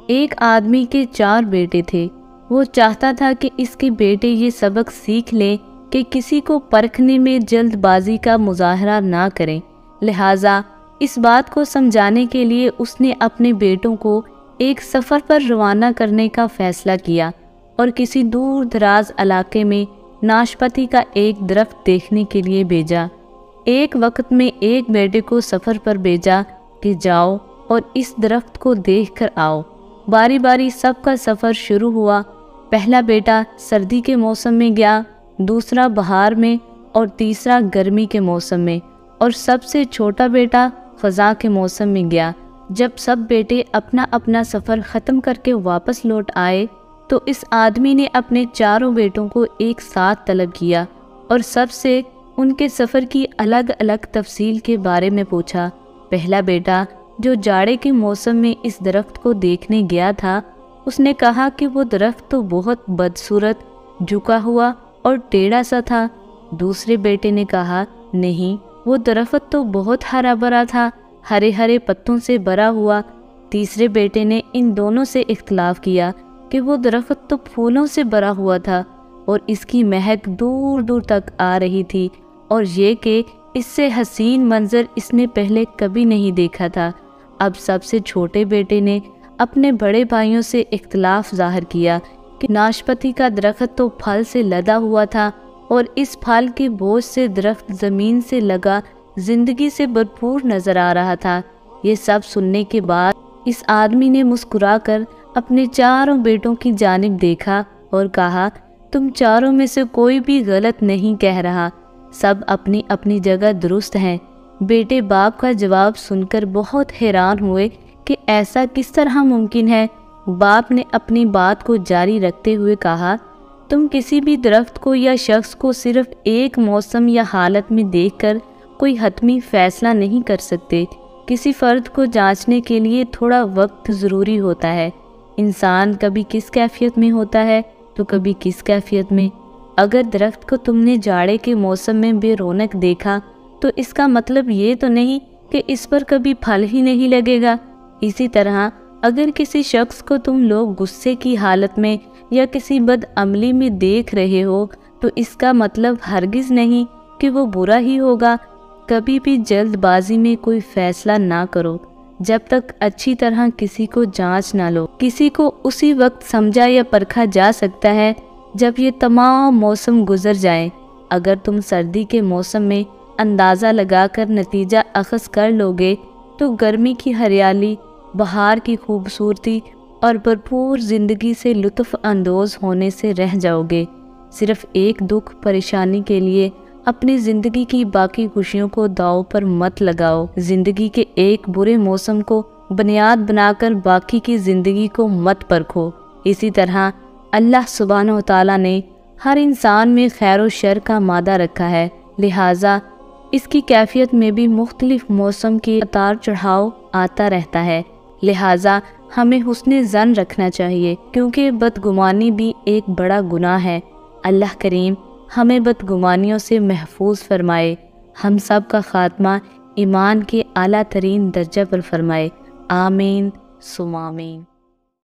ایک آدمی کے 4 بیٹے تھے۔ وہ چاہتا تھا کہ اس کے بیٹے یہ سبق سیکھ لیں کہ کسی کو پرکھنے میں جلد بازی کا مظاہرہ نہ کریں، لہٰذا اس بات کو سمجھانے کے لیے اس نے اپنے بیٹوں کو ایک سفر پر روانہ کرنے کا فیصلہ کیا اور کسی دور دراز علاقے میں ناشپاتی کا ایک درخت دیکھنے کے لیے بھیجا۔ ایک وقت میں ایک بیٹے کو سفر پر بھیجا کہ جاؤ اور اس درخت کو دیکھ کر آؤ۔ باری باری سب کا سفر شروع ہوا۔ پہلا بیٹا سردی کے موسم میں گیا، دوسرا بہار میں اور تیسرا گرمی کے موسم میں، اور سب سے چھوٹا بیٹا خزاں کے موسم میں گیا۔ جب سب بیٹے اپنا اپنا سفر ختم کر کے واپس لوٹ آئے تو اس آدمی نے اپنے 4 بیٹوں کو ایک ساتھ طلب کیا اور سب سے ان کے سفر کی الگ الگ تفصیل کے بارے میں پوچھا۔ پہلا بیٹا جو جاڑے کے موسم میں اس درخت کو دیکھنے گیا تھا، اس نے کہا کہ وہ درخت تو بہت بدصورت، جھکا ہوا اور ٹیڑھا سا تھا۔ دوسرے بیٹے نے کہا نہیں، وہ درخت تو بہت ہرا بھرا تھا، ہرے ہرے پتوں سے بھرا ہوا۔ تیسرے بیٹے نے ان دونوں سے اختلاف کیا کہ وہ درخت تو پھولوں سے بھرا ہوا تھا اور اس کی مہک دور دور تک آ رہی تھی، اور یہ کہ اس سے حسین منظر اس نے پہلے کبھی نہیں دیکھا تھا۔ اب سب سے چھوٹے بیٹے نے اپنے بڑے بھائیوں سے اختلاف ظاہر کیا کہ ناشپاتی کا درخت تو پھل سے لدا ہوا تھا اور اس پھل کے بوجھ سے درخت زمین سے لگا زندگی سے بھرپور نظر آ رہا تھا۔ یہ سب سننے کے بعد اس آدمی نے مسکرا کر اپنے 4 بیٹوں کی جانب دیکھا اور کہا تم 4 میں سے کوئی بھی غلط نہیں کہہ رہا، سب اپنی اپنی جگہ درست ہیں۔ بیٹے باپ کا جواب سن کر بہت حیران ہوئے کہ ایسا کس طرح ممکن ہے۔ باپ نے اپنی بات کو جاری رکھتے ہوئے کہا تم کسی بھی درخت کو یا شخص کو صرف ایک موسم یا حالت میں دیکھ کر کوئی حتمی فیصلہ نہیں کر سکتے۔ کسی فرد کو جانچنے کے لیے تھوڑا وقت ضروری ہوتا ہے۔ انسان کبھی کس کیفیت میں ہوتا ہے تو کبھی کس کیفیت میں۔ اگر درخت کو تم نے جاڑے کے موسم میں بے رونق دیکھا تو اس کا مطلب یہ تو نہیں کہ اس پر کبھی پھل ہی نہیں لگے گا۔ اسی طرح اگر کسی شخص کو تم لوگ غصے کی حالت میں یا کسی بد عملی میں دیکھ رہے ہو تو اس کا مطلب ہرگز نہیں کہ وہ برا ہی ہوگا۔ کبھی بھی جلد بازی میں کوئی فیصلہ نہ کرو جب تک اچھی طرح کسی کو جانچ نہ لو۔ کسی کو اسی وقت سمجھا یا پرکھا جا سکتا ہے جب یہ تمام موسم گزر جائیں۔ اگر تم سردی کے موسم میں اندازہ لگا کر نتیجہ اخذ کر لوگے تو گرمی کی ہریالی، بہار کی خوبصورتی اور بھرپور زندگی سے لطف اندوز ہونے سے رہ جاؤ گے۔ صرف ایک دکھ پریشانی کے لیے اپنی زندگی کی باقی خوشیوں کو داؤ پر مت لگاؤ۔ زندگی کے ایک برے موسم کو بنیاد بنا کر باقی کی زندگی کو مت پرکھو۔ اسی طرح اللہ سبحانہ و تعالیٰ نے ہر انسان میں خیر و شر کا مادہ رکھا ہے، لہٰذا اس کی کیفیت میں بھی مختلف موسم کے اتار چڑھاؤ آتا رہتا ہے، لہٰذا ہمیں حسن ظن رکھنا چاہیے کیونکہ بدگمانی بھی ایک بڑا گناہ ہے۔ اللہ کریم ہمیں بدگمانیوں سے محفوظ فرمائے، ہم سب کا خاتمہ ایمان کے اعلیٰ ترین درجہ پر فرمائے، آمین ثم آمین۔